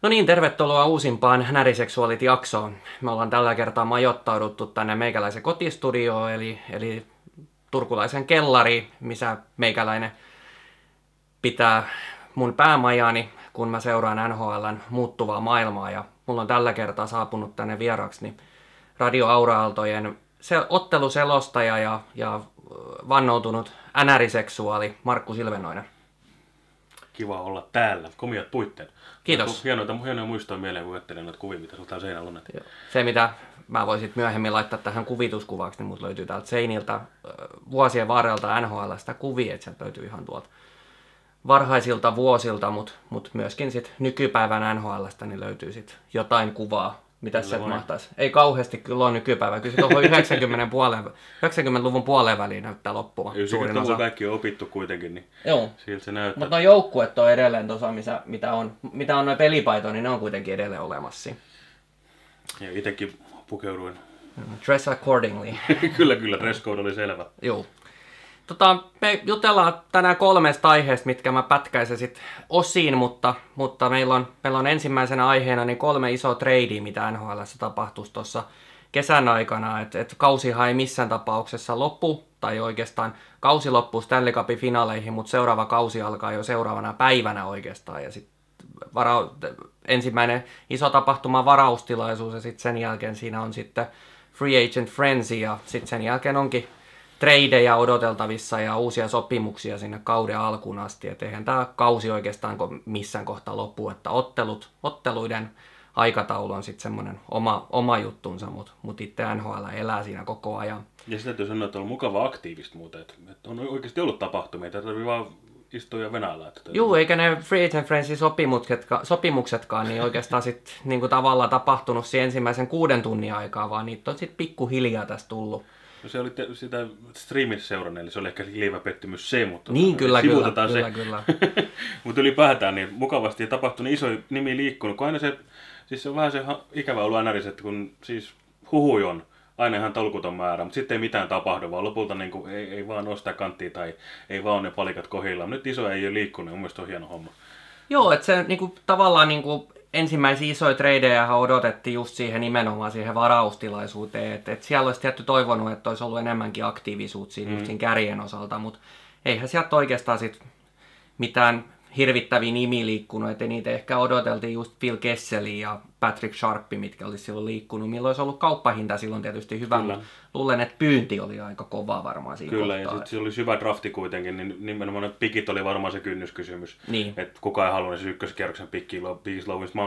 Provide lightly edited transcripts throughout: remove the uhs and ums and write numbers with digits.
No niin, tervetuloa uusimpaan Näriseksuaalit-jaksoon. Me ollaan tällä kertaa majoittauduttu tänne meikäläisen kotistudioon, eli turkulaisen kellari, missä meikäläinen pitää mun päämajani, kun mä seuraan NHL:n muuttuvaa maailmaa. Ja mulla on tällä kertaa saapunut tänne vieraksi niin Radio Aura-aaltojen otteluselostaja ja vannoutunut NR-seksuaali Markku Silvenoinen. Kiva olla täällä. Komiat puitteet. Kiitos. Hienoja muistoja mieleen, kun ajattelen noita kuvia, mitä sulla täällä seinällä on. Se, mitä mä voisin myöhemmin laittaa tähän kuvituskuvaksi, niin mut löytyy täältä seiniltä vuosien varrelta NHL:stä kuvia, että sieltä löytyy ihan tuolta varhaisilta vuosilta, mutta myöskin sit nykypäivän NHL:stä niin löytyy sit jotain kuvaa. Mitäs se mahtaisi? Ei kauheasti kyllä ole nykypäivä. Kyllä se tuohon 90-luvun puoleen väliin näyttää loppuvan. 90-luvun kaikki on opittu kuitenkin, niin joo. Siltä se näyttää. Mutta no joukkuet on edelleen tuossa, mitä on noin pelipaitoja, niin ne on kuitenkin edelleen olemassa. Ja itsekin pukeuduin. Dress accordingly. kyllä, dress code oli selvä. Joo. Me jutellaan tänään 3 aiheesta, mitkä mä pätkäisin sit osiin, mutta meillä on ensimmäisenä aiheena niin 3 isoa tradea, mitä NHL:ssä tapahtuisi tuossa kesän aikana. Et kausihan ei missään tapauksessa loppu, tai oikeastaan kausi loppuu Stanley Cupin finaaleihin, mutta seuraava kausi alkaa jo seuraavana päivänä oikeastaan. Ja sit ensimmäinen iso tapahtuma varaustilaisuus, ja sitten sen jälkeen siinä on sitten Free Agent Frenzy, ja sitten sen jälkeen onkin tradeja odoteltavissa ja uusia sopimuksia sinne kauden alkuun asti. Et eihän tämä kausi oikeastaan missään kohtaa loppu, että otteluiden aikataulu on sitten semmoinen oma juttunsa, mutta itse NHL elää siinä koko ajan. Ja sitä täytyy sanoa, että on ollut mukava aktiivista muuten, että on oikeasti ollut tapahtumia, että tarvii vaan istua ja venäillä. Joo, eikä ne Free Agent Friendsin sopimuksetkaan niin oikeastaan sitten niinku tavallaan tapahtunut siinä ensimmäisen 6 tunnin aikaa, vaan niitä on sitten pikkuhiljaa tässä tullut. No se oli sitä streamissa seurannut, eli se oli ehkä lievä pettymys se, mutta niin, kyllä. Mutta ylipäätään niin mukavasti tapahtunut iso nimi liikkunut, kun aina se, siis se on vähän se ikävä ollut NRissä, että kun siis huhui on aina ihan tolkuton määrä, mutta sitten ei mitään tapahdu, vaan lopulta niin kuin, ei vaan ole sitä kanttia tai ei vaan ole ne palikat kohdillaan. Nyt iso ei ole liikkunut, mun mielestä on hieno homma. Joo, että se niinku, tavallaan niinku, ensimmäisiä isoja tradeja odotettiin just siihen nimenomaan siihen varaustilaisuuteen, että siellä olisi tietty toivonut, että olisi ollut enemmänkin aktiivisuutta just siinä kärjen osalta, mutta eihän sieltä oikeastaan sit mitään hirvittäviä nimiä liikkunut, että niitä ehkä odoteltiin just Phil Kesseli ja Patrick Sharp, mitkä olisi silloin liikkunut, milloin olisi ollut kauppahinta silloin tietysti hyvä, mutta luulen, että pyynti oli aika kova varmaan siinä kyllä, kohtaa. Ja sitten se oli syvä drafti kuitenkin, niin nimenomaan ne pikit oli varmaan se kynnyskysymys, niin. Että kukaan ei halunnut se ykköskierroksen pikkiä luovista,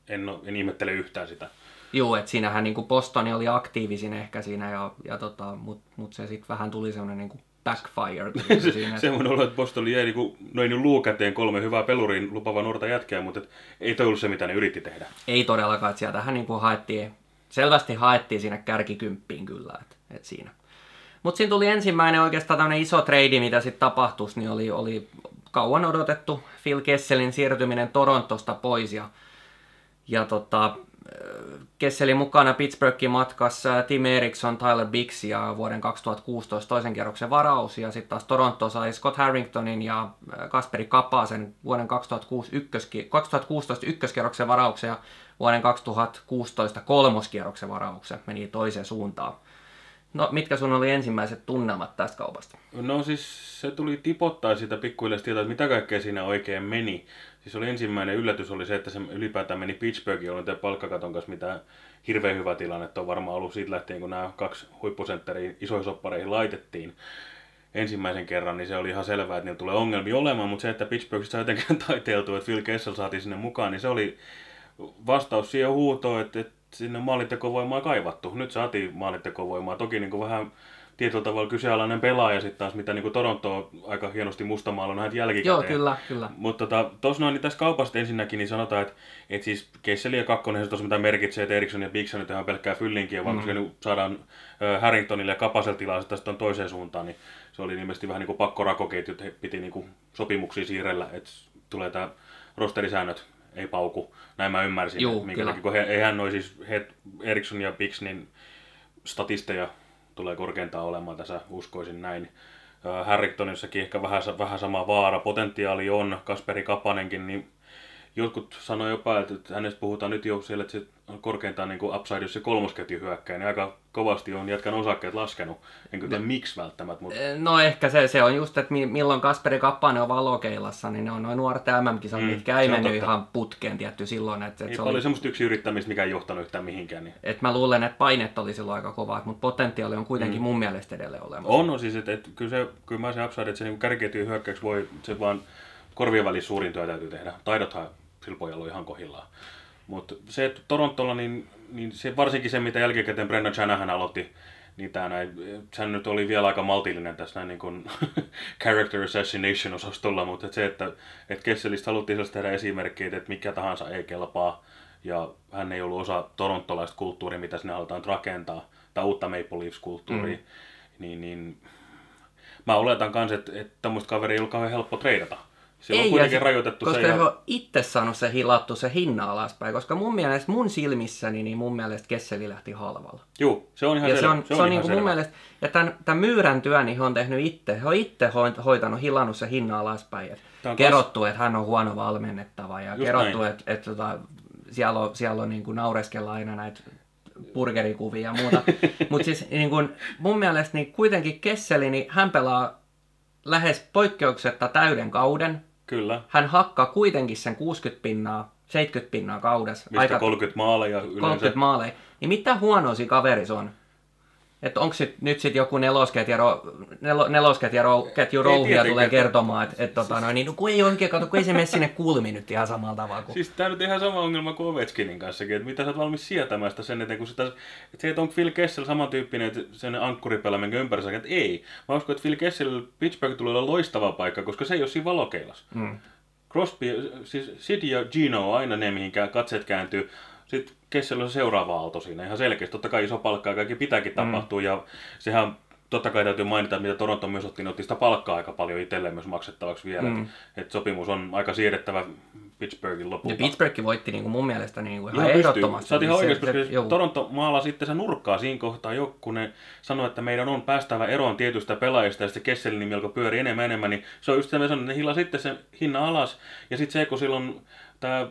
en ihmettele yhtään sitä. Joo, että siinähän niin Boston oli aktiivisin ehkä siinä, mutta se sitten vähän tuli semmoinen niin backfire. Semmoinen olo, että Boston jäi noin luukäteen 3 hyvää peluriin lupavaa nuorta jätkää, mutta ei toi ollut se, mitä ne yritti tehdä. Ei todellakaan, että sieltähän niin selvästi haettiin siinä kärkikymppiin kyllä, että siinä. Mutta siinä tuli ensimmäinen oikeastaan tämmöinen iso trade, mitä sitten tapahtuisi, niin oli kauan odotettu Phil Kesselin siirtyminen Torontosta pois ja Kesselin mukana Pittsburghin matkassa Tim Eriksson, Tyler Biggs ja vuoden 2016 toisen kierroksen varaus. Ja sitten taas Toronto sai Scott Harringtonin ja Kasperi Kapasen vuoden 2016 ykköskierroksen varauksen ja vuoden 2016 kolmoskierroksen varauksen. Meni toiseen suuntaan. No, mitkä sun oli ensimmäiset tunnelmat tästä kaupasta? No siis se tuli tipottaa sitä pikkuhiljaa tietoa, että mitä kaikkea siinä oikein meni. Siis oli ensimmäinen yllätys oli se, että se ylipäätään meni Pittsburghiin, oli tämän palkkakaton kanssa mitä hirveän hyvä tilanne. On varmaan ollut siitä lähtien, kun nämä 2 huippusentteriä isoihin soppareihin laitettiin ensimmäisen kerran, niin se oli ihan selvää, että niillä tulee ongelmia olemaan, mutta se, että Pittsburghista sai jotenkin taiteiltua, että Phil Kessel saatiin sinne mukaan, niin se oli vastaus siihen huutoon, että sinne maalintekovoimaa kaivattu. Nyt saatiin maalintekovoimaa. Toki niin kuin vähän tietyllä tavalla kyseenalainen pelaaja sitten taas, mitä niin Toronto on aika hienosti mustamaalannut näitä jälkikäteen. Joo, kyllä. Mutta tuossa noin niin tässä kaupasta ensinnäkin niin sanotaan, että siis Kesseli ja Kakkonen se tuossa mitä merkitsee, että Eriksson ja Bigson nyt ihan pelkkää fyllinkiä, vaan koska nyt saadaan Harringtonille ja Kapaselle tilaa tästä toiseen suuntaan, niin se oli ilmeisesti vähän niin kuin pakkorakoketjut, piti niin kuin sopimuksia siirrellä, että tulee tämä rosterisäännöt ei pauku. Näin mä ymmärsin, kun eihän noi siis Eriksson ja Biggs, niin statisteja tulee korkeintaan olemaan tässä, uskoisin näin. Harringtonissakin ehkä vähän sama vaara, potentiaali on, Kasperi Kapanenkin, niin jotkut sanoi jopa, että hänestä puhutaan nyt jo siellä, että se on korkeintaan niin kuin upside, jos se kolmosketju hyökkää, niin aika kovasti on jätkän osakkeet laskenut. En kyllä miksi välttämättä. Mutta... No ehkä se on just, että milloin Kasperi Kapanen on valokeilassa, niin ne on noin nuoret MM-kisat, mitkä ei mennyt ihan putkeen tietty silloin. Että ei paljon semmoista yksi yrittämistä, mikä ei johtanut yhtään mihinkään. Niin. Et mä luulen, että painet oli silloin aika kovat, mutta potentiaali on kuitenkin mun mielestä edelleen olemassa. On siis, että kyllä mä se upside, että se niin kärkiketjun hyökkäyksi voi, se vaan korvien välissä suurin työ täytyy tehdä. Taidothan sillä pojalla on ihan kohillaan. Mutta se, että Torontolla, niin se, varsinkin se, mitä jälkikäteen Brendan Shanahan aloitti, niin sehän nyt oli vielä aika maltillinen tässä näin niin kuin character assassination-osastolla, mutta se, että Kesselistä haluttiin sellaista tehdä esimerkkiä, että mikä tahansa ei kelpaa, ja hän ei ollut osa torontolaista kulttuuria, mitä sinne aletaan rakentaa, tai uutta Maple Leafs-kulttuuria, niin mä oletan kanssa, että tämmöistä kaveria ei ollut kauhean helppo treidata. Siellä on kuitenkin rajoitettu koska se. Koska he on itse saanut se hilattu se hinnan alaspäin, koska mun silmissäni, niin mun mielestä Kesseli lähti halvalla. Joo, se on ihan selvä. Se on niin kuin mun mielestä, ja tämän Myyrän työn niin he on tehnyt itse. He on itse hoitanut, hillannut se hinnan alaspäin. Kerrottu, että hän on huono valmennettava ja just kerrottu, että siellä on niin kuin naureskella aina näitä burgerikuvia ja muuta. Mutta siis niin kuin, mun mielestä niin kuitenkin Kesseli, niin hän pelaa lähes poikkeuksetta täyden kauden. Kyllä. Hän hakkaa kuitenkin sen 60 pinnaa, 70 pinnaa kaudessa. Mistä 30 maaleja yleensä. 30 maaleja. Niin mitä huonoa siinä kaverissa on? Että onko nyt sitten joku nelosketju rouhia tulee kertomaan, että niin, kun ei oikein kato, kun ei se mene sinne kulmi nyt ihan samalla tavalla. Kuin... Siis tää nyt ihan sama ongelma kuin Ovechkinin kanssakin, että mitä sä oot valmis sietämään sitä sen eteen, kun sitä, että se, että onko Phil Kessel samantyyppinen, että sen ankkuri minkä ympärissä, että ei. Mä uskon, että Phil Kessel Pittsburgh tulee olla loistava paikka, koska se ei ole siinä valokeilas. Crosby, siis Sid ja Gino on aina ne, mihin katseet kääntyy. Sitten Kessel on se seuraava aalto siinä ihan selkeästi. Totta kai iso palkkaa kaikki pitääkin tapahtua ja sehän totta kai täytyy mainita, että mitä Toronto myös otti sitä palkkaa aika paljon itselleen myös maksettavaksi vielä. Että sopimus on aika siedettävä Pittsburghin lopulta. Ja Pittsburgh voitti niin kuin mun mielestä niin kuin ihan ehdottomasti. Sä oot ihan oikeasti, koska Toronto maalaa sitten se nurkkaa siinä kohtaa jo, kun ne sanoo, että meidän on päästävä eroon tietystä pelaajista ja sitten Kesselin nimi alkoi pyöri enemmän, niin se on just se, että ne hillaa sitten sen hinnan alas ja sitten se, kun silloin tämä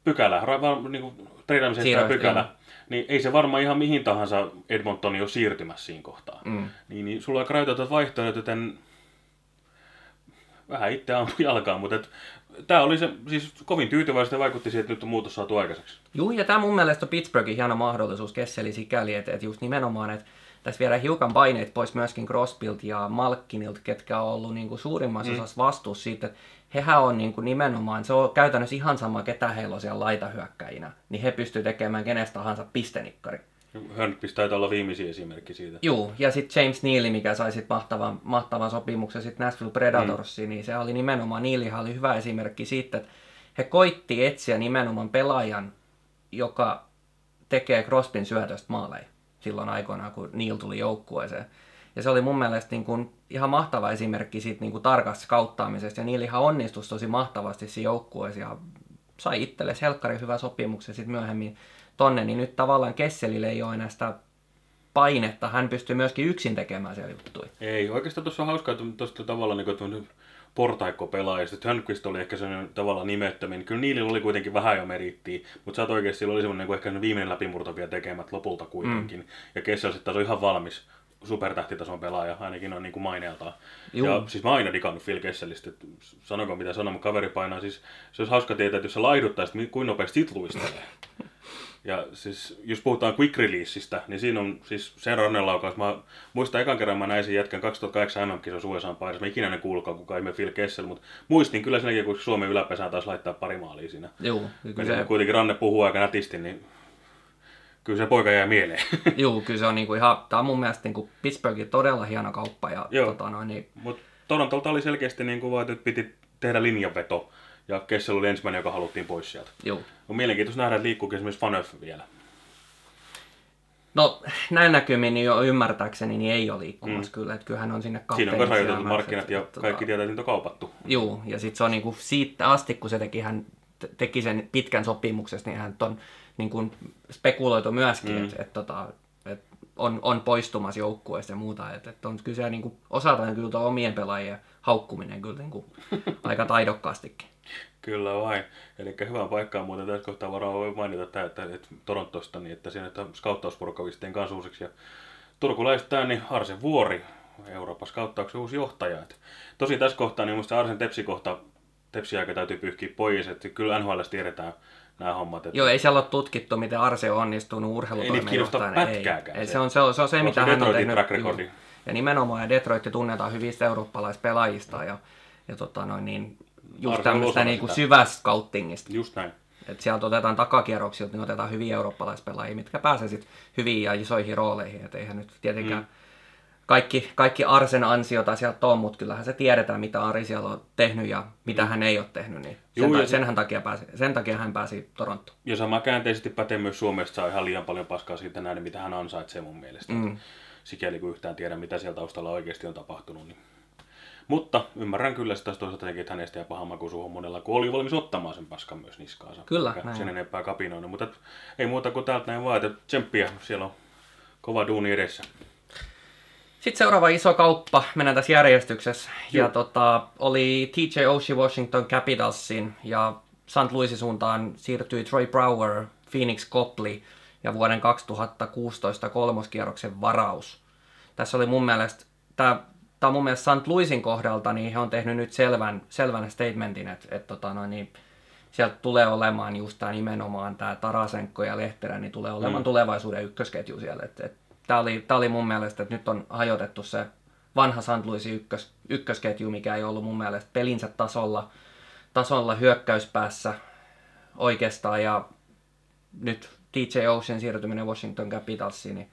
pykälä, niin kuin treidaamisesta pykälä, niin ei se varmaan ihan mihin tahansa Edmontoni ole siirtymässä siinä kohtaa. Niin sulla on aika rajoitetut vaihtoehdot, joten vähän itse ampu jalkaan, mutta tämä oli se, siis kovin tyytyväistä ja vaikutti siihen, että nyt on muutos saatu aikaiseksi. Joo, ja tämä mun mielestä on Pittsburghin hieno mahdollisuus Kesseli sikäli, että just nimenomaan, että tässä viedään hiukan paineet pois myöskin Crosbylta ja Malkinilta, ketkä on ollut niin kuin suurimmassa osassa vastuussa siitä, että hehän on niin kuin nimenomaan, se on käytännössä ihan sama, ketä heillä on siellä laitahyökkäjinä, niin he pystyy tekemään kenestä tahansa pistenikkari. Hörnqvist taitaa olla viimeisiä esimerkki siitä. Joo, ja sitten James Neal, mikä sai sitten mahtavan sopimuksen sitten Nashville Predatorsiin, niin se oli nimenomaan, Nealihan oli hyvä esimerkki siitä, että he koitti etsiä nimenomaan pelaajan, joka tekee Crosbyn syötöstä maaleja silloin aikoinaan, kun Neal tuli joukkueeseen. Ja se oli mun mielestä niin kuin ihan mahtava esimerkki siitä niin kuin tarkasta skauttaamisesta, ja Neal ihan onnistui tosi mahtavasti siinä joukkueessa, ja sai itsellesi helkkarin hyvä sopimuksen sitten myöhemmin tonne, niin nyt tavallaan Kesselille ei ole enää sitä painetta, hän pystyy myöskin yksin tekemään siellä juttuja. Ei, oikeastaan tuossa on hauskaa, että tuosta tavallaan niin portaikko-pelaaja, sitten Hörnqvist oli ehkä sellainen tavallaan nimettömin. Kyllä Nealilla oli kuitenkin vähän jo merittiä, mutta sä oot oikeasti, sillä oli semmoinen niin ehkä viimeinen läpimurto vielä tekemät lopulta kuitenkin. Ja Kessel sitten taas on ihan valmis supertähtitason pelaaja, ainakin on niin kuin maineeltaan. Ja siis mä oon aina digannut Phil Kesselistä, että sanonko mitä sanon, mutta kaveri painaa. Siis se olisi hauska tietää, että jos sä laiduttaisit, kuinka nopeasti sit luistelee. Ja siis, jos puhutaan quick releaseista, niin siinä on siis sen rannelaukaus. Mä muistan ekan kerran, mä näin sen jätkän 2008 MM-kisossa USA:n paidassa. Mä ikinä en kuulkaan, kuka ei me Phil Kessel, mutta muistin kyllä senkin, kun Suomen yläpesään taas laittaa pari maalia siinä. Joo. Se kuitenkin ranne puhuu aika nätisti, niin kyllä se poika jää mieleen. Joo, kyllä se on niinku ihan, tää on mun mielestä niinku Pittsburghin todella hieno kauppa. Ja, niin... Mutta Torontolta oli selkeästi niin kuin, että piti tehdä linjanveto. Ja Kessel oli ensimmäinen, joka haluttiin pois sieltä. Joo. On mielenkiintoista nähdä, että liikkuukin esimerkiksi Fanöf vielä. No näin näkymin niin jo ymmärtääkseni niin ei ole liikkumassa kyllä. Että kyllähän on sinne siinä on myös rajoitetut markkinat ja kaikki tietää, että niitä on kaupattu. Joo, ja sitten se on niinku siitä asti, kun se teki sen pitkän sopimuksesta, niin hän on niin kuin spekuloitu myöskin, että on poistumassa joukkueesta ja muuta. Että on kyse niin kuin, osataan kyllä omien pelaajien haukkuminen kyllä niin kuin, aika taidokkaastikin. Kyllä vain. Eli hyvän paikkaan muuten tässä kohtaa varmaan voi mainita, että Torontosta, niin että siinä skauttausporukka visteen kanssa uusiksi. Ja turkulaiset tää, niin Arsen Vuori, Euroopan skauttauksen uusi johtaja. Et tosi tässä kohtaa, niin musta Arsen Tepsi-aika täytyy pyyhkiä pois, että kyllä NHL tiedetään nämä hommat. Että... Joo, ei siellä ole tutkittu, miten Arse on onnistunut urheilutoimenjohtajana. Ei niitä kiinnosta pätkääkään. Se on se, mitä hän on tehnyt. Ja nimenomaan ja Detroit tunnetaan hyvistä eurooppalaispelaajista ja niin, just tämmöistä niinku syvästä scoutingista. Just näin. Et sieltä otetaan takakierroksilta, niin otetaan hyviä eurooppalaispelaajia, mitkä pääsee sitten hyviin ja isoihin rooleihin. Et eihän nyt tietenkään kaikki Arsen ansiota sieltä on, mutta kyllähän se tiedetään, mitä Ari siellä on tehnyt ja mitä hän ei ole tehnyt. Niin sen takia hän pääsi Torontoon. Ja sama käänteisesti pätee myös Suomesta, saa ihan liian paljon paskaa siitä näiden, mitä hän ansaitsee mun mielestä. Sikäli kun yhtään tiedä, mitä siellä taustalla oikeasti on tapahtunut. Niin. Mutta ymmärrän kyllä sitä toisaalta, että hänestä jää paha maku suuhun monella, kun oli valmis ottamaan sen paskan myös niskaansa. Kyllä, sen enempää kapinoinut, mutta ei muuta kuin täältä näin vaan, että tsemppiä, siellä on kova duuni edessä. Sitten seuraava iso kauppa, mennään tässä järjestyksessä, ja oli TJ Oshie Washington Capitalsin, ja St. Louisin suuntaan siirtyi Troy Brouwer, Phoenix Copley, ja vuoden 2016 kolmoskierroksen varaus. Tässä oli mun mielestä, tämä on mun mielestä St. Louisin kohdalta, niin he on tehnyt nyt selvän statementin, että sieltä tulee olemaan just tämä nimenomaan tämä Tarasenko ja Lehterä, niin tulee olemaan tulevaisuuden ykkösketju siellä. Tämä oli mun mielestä, että nyt on hajotettu se vanha St. Louisin ykkösketju, mikä ei ollut mun mielestä pelinsä tasolla hyökkäyspäässä oikeastaan, ja nyt TJ Oshien siirtyminen Washington Capitalsiin. Niin...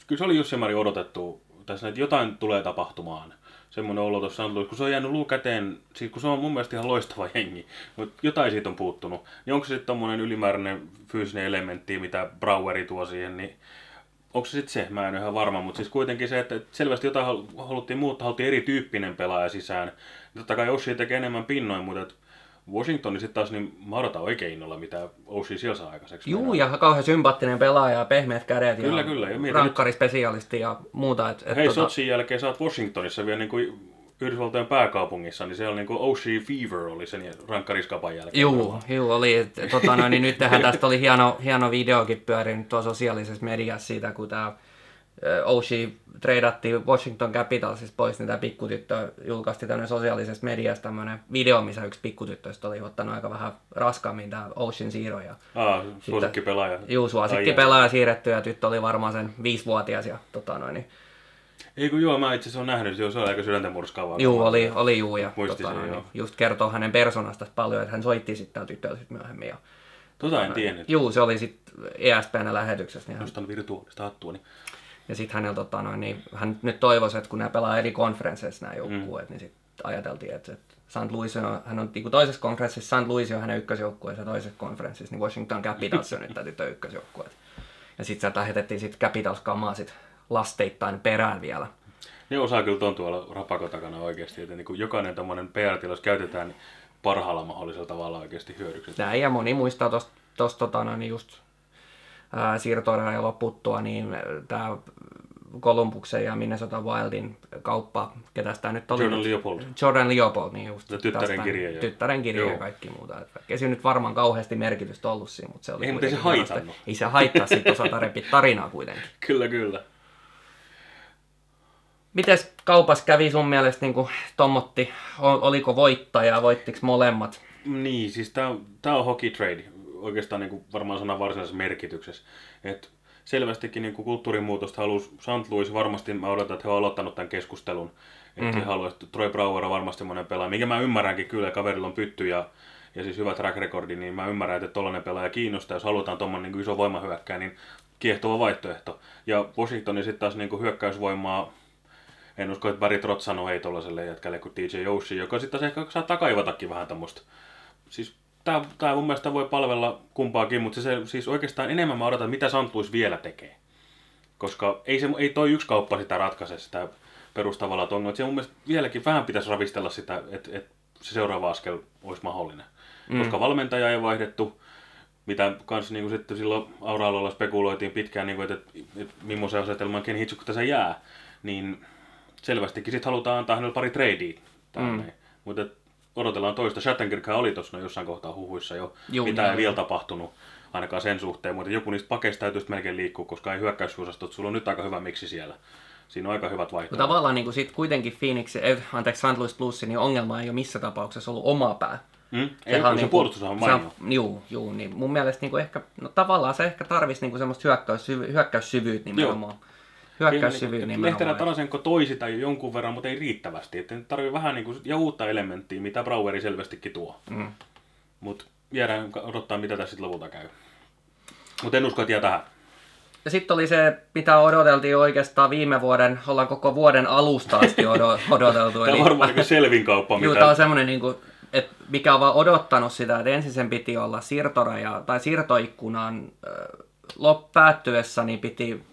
Kyllä se oli Jussi Mari odotettu tässä, että jotain tulee tapahtumaan. Semmoinen olo tuossa on tullut, kun se on jäänyt luukäteen, siis kun se on mun mielestä ihan loistava jengi, mutta jotain siitä on puuttunut. Niin onko se sitten tommonen ylimääräinen fyysinen elementti, mitä Brouweri tuo siihen, niin onko se sitten se? Mä en ole ihan varma, mutta siis kuitenkin se, että selvästi jotain haluttiin muuttaa, haluttiin erityyppinen pelaaja sisään. Totta kai Oshie tekee enemmän pinnoin, mutta Washingtoni sitten taas, niin mä odotan oikein innolla, mitä Oshie siellä saa aikaiseksi. Juu, ja kauhean sympaattinen pelaaja, pehmeät kädet kyllä, ja rankkarispesialisti ja muuta. Hei, Sotsin jälkeen sä oot Washingtonissa vielä niin kuin Yhdysvaltojen pääkaupungissa, niin siellä niin kuin Oshie Fever oli sen rankkariskapan jälkeen. Juu, oli. Niin nythän tästä oli hieno videokin pyörinyt tuossa sosiaalisessa mediassa siitä, kun tämä Oshie treidattiin Washington Capitalsista pois, niin tämä pikkutyttö julkaisti tämmöinen sosiaalisessa mediassa tämmöinen video, missä yksi pikkutyttöistä oli ottanut aika vähän raskaammin tämä Oshien siirron. Suosikkipelaaja. Juu, suosikkipelaaja siirretty ja tyttö oli varmaan sen 5-vuotias. Ja, niin. Ei kun joo, mä itse asiassa olen nähnyt, että se oli aika sydäntä murskaavaa. Juu, oli juu. Ja niin, just kertoo hänen persoonasta paljon, että hän soitti sitten tällä tyttöllä sit myöhemmin. Ja, en tiennyt. Juu, se oli sitten ESPN lähetyksessä. Niin nostan virtuaalista hattuani. Ja sitten hänellä, niin hän nyt toivoisi, että kun nämä pelaa eri konferensseissa nämä joukkueet, niin sitten ajateltiin, että St. Louis hän on niin toisessa konferenssissa, St. Louis on hänen ykkösjoukkueensa, ja toisessa konferenssissa, niin Washington Capitals on nyt tämä tyttö ykkösjoukkueet. Ja sitten sieltä lähetettiin sitten Capitals-kamaa sitten lasteittain perään vielä. Ne osaa kyllä ton tuolla rapakon takana oikeasti, että niin jokainen tommonen PR-tilaus käytetään parhaalla mahdollisella tavalla oikeasti hyödyksi. Näin, ja moni muistaa tuosta niin just siirtorajan loputtua, niin tämä Columbuksen ja Minnesota Wildin kauppa, ketäs tämä nyt oli? Jordan Leopold, niin just. Tyttären kirje ja kaikki muuta. Ei se nyt varmaan kauheasti merkitystä ollut siinä, mutta se oli ei se haitannut. Ei se haittaa, sitten osata repiä tarinaa kuitenkin. Kyllä. Mites kaupas kävi sun mielestä niin tommotti? Oliko voittaja, voittiko molemmat? Niin, siis tää on hockey trade. Oikeastaan niin kuin varmaan sanan varsinaisessa merkityksessä. Et selvästikin niin kuin kulttuurimuutosta halusi St. Louis varmasti, mä odotan, että he on aloittanut tämän keskustelun. Että he haluaisivat, Troy Brouwer on varmasti monen pelaaja, minkä mä ymmärränkin kyllä, kaverilla on pytty ja siis hyvä track recordi, niin mä ymmärrän, että tollainen pelaaja kiinnostaa. Jos halutaan tommonen niin iso voimahyökkää, niin kiehtova vaihtoehto. Ja Washingtonin sitten taas niin kuin hyökkäysvoimaa, en usko, että Barry Trotz sanoi ei tollaselle jätkälle kuin TJ Oshie, joka sitten taas ehkä saattaa kaivatakin vähän tämmöistä. Siis Tämä mun mielestä voi palvella kumpaakin, mutta siis oikeastaan enemmän mä odotan, mitä St. Louis vielä tekee. Koska ei toi yksi kauppa sitä ratkaise, sitä perustavalla tongoa. Se mun mielestä vieläkin vähän pitäisi ravistella sitä, että se seuraava askel olisi mahdollinen. Koska valmentaja ei vaihdettu, mitä kanssa niin sitten silloin Aura-alueella spekuloitiin pitkään, niin kuin, että millaisen asetelman Ken Hitchcock tässä jää, niin selvästikin sitten halutaan antaa hänelle pari tradea. Mutta odotellaan toista. Shattenkirkhän oli tuossa jossain kohtaa huhuissa jo, mitä ei vielä tapahtunut ainakaan sen suhteen, mutta joku niistä pakeista täytyy melkein liikkua, koska ei hyökkäysosastot, sulla on nyt aika hyvä miksi siellä. Siinä on aika hyvät vaihtoehdot. Tavallaan niin sit kuitenkin St. Louis Bluesin niin ongelma ei ole missä tapauksessa ollut oma pää. Ei, se niin puolustus on mainio. Joo, niin mun mielestä niin ehkä, tavallaan se ehkä tarvisi niin semmoista hyökkäyssyvyyttä nimenomaan. Lehterä Tarasenko toi sitä jo jonkun verran, mutta ei riittävästi. Että tarvii vähän niin kuin, ja uutta elementtiä, mitä Brouweri selvästikin tuo. Mutta jäädään odottaa, mitä tässä sitten lopulta käy. Mutta en usko, että jää tähän. Ja sitten oli se, mitä odoteltiin oikeastaan viime vuoden, ollaan koko vuoden alusta asti odoteltu. Tämä on varmaan niin selvin kauppa. Joo, tämä on semmoinen, niin kuin, että mikä on vaan odottanut sitä, että ensin sen piti olla siirtoikkunan päättyessä, niin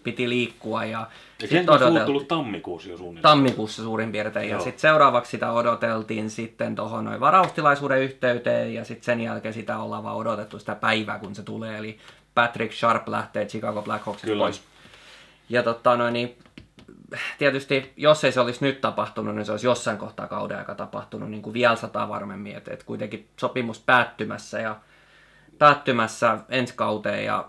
piti liikkua. Ja sitten odoteltiin. Tullut tammikuussa jo suunnilleen. Tammikuussa suurin piirtein. Ja sitten seuraavaksi sitä odoteltiin sitten tuohon noin varaustilaisuuden yhteyteen, ja sitten sen jälkeen sitä ollaan vaan odotettu sitä päivää, kun se tulee. Eli Patrick Sharp lähtee Chicago Blackhawksista pois. Ja niin, tietysti, jos ei se olisi nyt tapahtunut, niin se olisi jossain kohtaa kauden aika tapahtunut niin kuin vielä 100 varmemmin. Että kuitenkin sopimus päättymässä ensi kauteen ja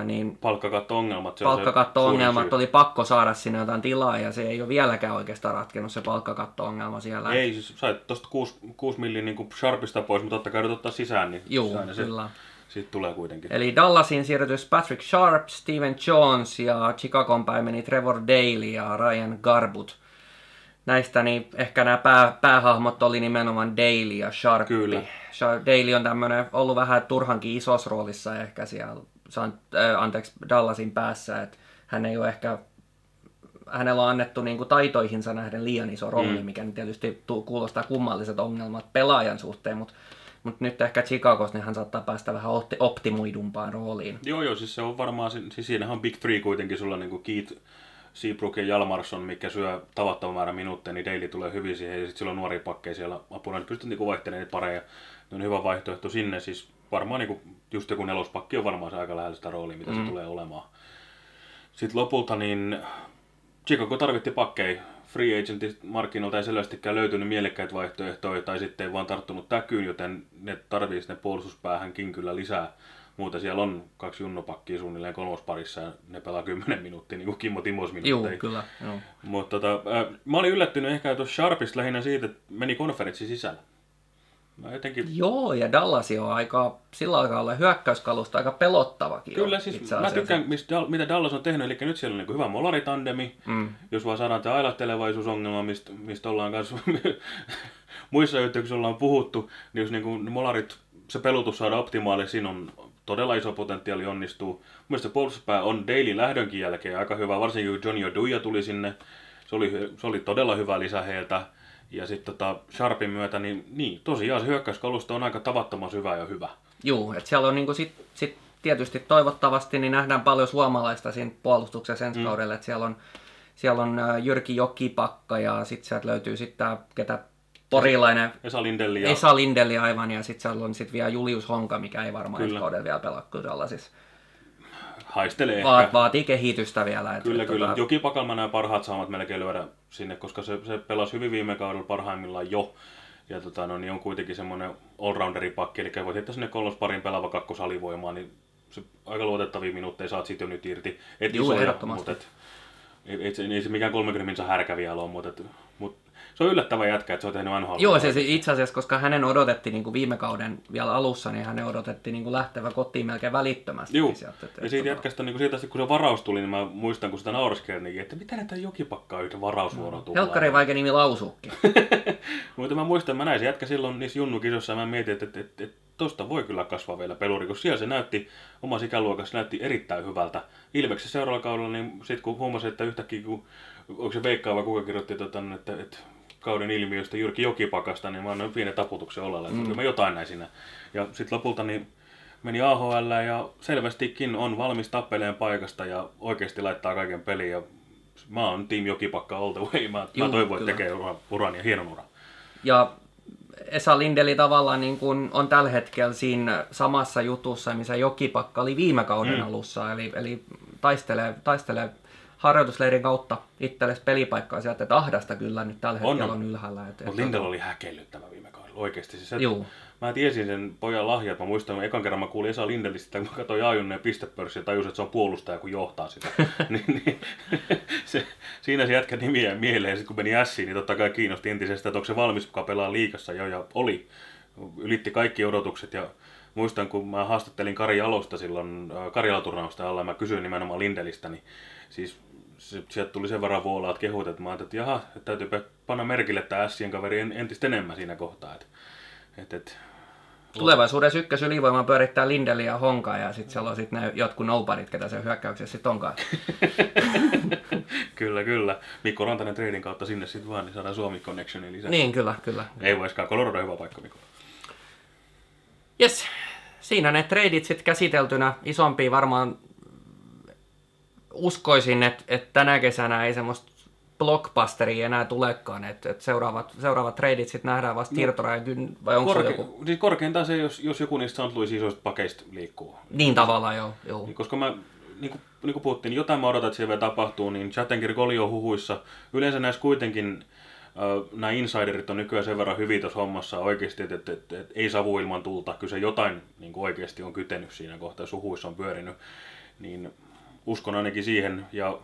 niin, palkkakatto-ongelmat oli pakko saada sinne jotain tilaa ja se ei ole vieläkään oikeastaan ratkennut se palkkakatto-ongelma siellä. Ei, siis sait tuosta 6 milliä niin Sharpista pois, mutta totta kai ottaa sisään, niin kyllä. Siitä tulee kuitenkin. Eli Dallasin siirrytys Patrick Sharp, Steven Jones ja Chicagon päin meni Trevor Daley ja Ryan Garbutt. Näistä niin ehkä nämä päähahmot oli nimenomaan Daley ja Sharp. Kyllä. Daley on ollut vähän turhankin isossa roolissa ehkä siellä Dallasin päässä, että hän ei ole ehkä, hänellä on annettu niin kuin taitoihinsa nähden liian iso rooli, mikä tietysti kuulostaa kummalliset ongelmat pelaajan suhteen, mutta nyt ehkä Chicagossa niin hän saattaa päästä vähän optimoidumpaan rooliin. Joo, siis se on varmaan, siis siinähän on Big Three kuitenkin, sulla niin kuin Keith, Seabrook ja Hjalmarsson, mikä syö tavattoman määrän minuutteja, niin Daley tulee hyvin siihen, ja sitten sillä on nuoria pakkeja siellä apuna, niin pystyt niin vaihtelemaan niitä pareja, ne on hyvä vaihtoehto sinne, siis varmaan niin kuin, just joku nelospakki on varmaan se aika lähellä sitä roolia, mitä se tulee olemaan. Sitten lopulta niin Chicago tarvitti pakkeja. Free agentit markkinoilta ei selvästikään löytynyt mielekkäitä vaihtoehtoja tai sitten ei vaan tarttunut täkyyn, joten ne tarvii sinne puolustuspäähänkin kyllä lisää. Muuten siellä on 2 junnopakkia suunnilleen kolmosparissa ja ne pelaa 10 minuuttia, niin kuin Kimmo Timos minuutteja. Joo, kyllä. Joo. Mutta mä olin yllättynyt ehkä tuossa Sharpista lähinnä siitä, että meni konferenssin sisällä. Joo, ja Dallas on aika, sillä aikaa olla hyökkäyskalusta aika pelottavakin. Kyllä, siis mä tykkään, mitä Dallas on tehnyt, eli nyt siellä on niin hyvä molaritandemi, jos vaan saadaan tämä ailahtelevaisuusongelma, mistä ollaan kanssa muissa yhteyksissä ollaan puhuttu, niin jos niin molarit, se pelutus saada optimaali, siinä on todella iso potentiaali onnistuu. Mielestäni puolustuspää on Daley lähdönkin jälkeen aika hyvä, varsinkin kun Johnny Oduya tuli sinne, se oli todella hyvä lisä heiltä. Ja sitten Sharpin myötä, niin tosiaan se hyökkäyskalusto on aika tavattoman syvä ja hyvä. Joo, että siellä on niinku sit tietysti toivottavasti niin nähdään paljon suomalaista siinä puolustuksessa ensi kaudella, että siellä on Jyrki Jokipakka ja sitten sieltä löytyy sitten tämä, ketä porilainen Esa Lindelli aivan, ja sitten siellä on sitten vielä Julius Honka, mikä ei varmaan ensi kaudella vielä pelaa kyllä siis. Haistelee vaatii kehitystä vielä. Kyllä. Jokipakalla mä näen parhaat saamat melkein lyödä sinne, koska se pelasi hyvin viime kaudella parhaimmillaan jo. Ja niin on kuitenkin semmoinen allrounderipakki, eli voit heittää sinne kolmosparin pelaava kakkosalivoimaa, niin se aika luotettavia minuutteja saat siitä jo nyt irti. Joo, ehdottomasti. Ei se mikään 30 härkä vielä ole, mutta se on yllättävä jätkä, että se on tehnyt NHL. Joo, se itse asiassa, koska hänen odotettiin niin kuin viime kauden vielä alussa, niin hänen odotettiin niin kuin lähtevä kotiin melkein välittömästi. Joo, ja siitä jätkästä, niin siitä, kun se varaus tuli, niin mä muistan, kun sitä naureskelin, että mitä näitä Jokipakkaa yhtä varausvuoroa tulee. Helkkari vaikea nimi lausuukin. Mutta mä muistan, mä näin se jätkä silloin niissä junnukisoissa, ja mä mietin, että tosta voi kyllä kasvaa vielä peluri, koska siellä se näytti, omassa ikäluokassa näytti erittäin hyvältä. Ilveksessä seuraavalla kaudella, niin sitten kun huomasin, että yhtäkkiä, onko se Veikkaa vai kuka kirjoitti, että kauden ilmiöstä Jyrki Jokipakasta, niin mä annoin pienen taputuksen olalle, että mä jotain näin siinä. Ja sitten lopulta niin meni AHL ja selvästikin on valmis tappeleen paikasta ja oikeasti laittaa kaiken peliin. Ja mä oon Team Jokipakka all the way. Mä toivon, että tekee uran ja hienon uran. Ja Esa Lindeli tavallaan niin kuin on tällä hetkellä siinä samassa jutussa, missä Jokipakka oli viime kauden alussa, eli taistelee harjoitusleirin kautta itsellesi pelipaikkaa sieltä, että Ahdasta kyllä nyt tällä hetkellä on ylhäällä. Mutta Lindell oli häkellyttävä viime kaudella, oikeasti. Mä tiesin sen pojan lahjat, mä muistan, ekan kerran mä kuulin Esa Lindelistä, kun mä katsoin A-junnojen pistepörssiä ja tajusin, että se on puolustaja, kun johtaa sitä. Siinä se jätkä nimiä mieleen, ja sitten kun meni Ässiin, niin totta kai kiinnosti entisestä, että onko se valmis, kuka pelaa liigassa jo, ja oli. Ylitti kaikki odotukset, ja muistan, kun mä haastattelin Kari Jalosta silloin Karjala-turnausta alla, ja mä kysyin nimenomaan Lindelistä, niin siis sieltä tuli sen verran vuolaat kehut, että mä ajattelin, että jaha, että täytyy panna merkille tämä Ässien kaveri entistä enemmän siinä kohtaa. Tulevaisuudessa ykkösylivoimaa pyörittää Lindeli ja Honka ja sitten siellä on sitten ne jotkut nobodyt, ketä se hyökkäyksessä sitten onkaan. Kyllä. Mikko Rantanen treidin kautta sinne sitten vaan, niin saadaan Suomi Connectionin lisää. Niin, kyllä. Ei voiskaan, Colorado hyvä paikka, Mikko. Jes, siinä ne treidit sitten käsiteltynä. Isompia varmaan uskoisin, että tänä kesänä ei semmoista blockbusteria enää tulekaan, että seuraavat treidit sitten nähdään vasta Tirtorajan, vai onko se joku? Siis korkeintaan se, jos joku niistä St. Louis isoista pakeista liikkuu. Niin tavallaan, joo. Niin, koska mä, niin kuin puhuttiin, jotain mä odotan, että siellä vielä tapahtuu, niin Chattenkirk oli jo huhuissa. Yleensä näissä kuitenkin nämä insiderit on nykyään sen verran hyviä tuossa hommassa oikeasti, että ei savu ilman tulta. Kyllä se jotain niin kuin oikeasti on kytenyt siinä kohtaa, jos huhuissa on pyörinyt. Niin uskon ainakin siihen ja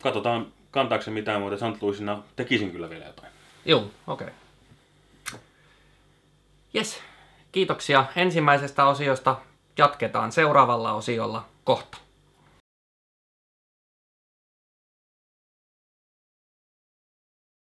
katsotaan kantaako se mitään muuta. St. Louisina tekisin kyllä vielä jotain. Joo, okei. Jes, kiitoksia ensimmäisestä osiosta. Jatketaan seuraavalla osiolla kohta.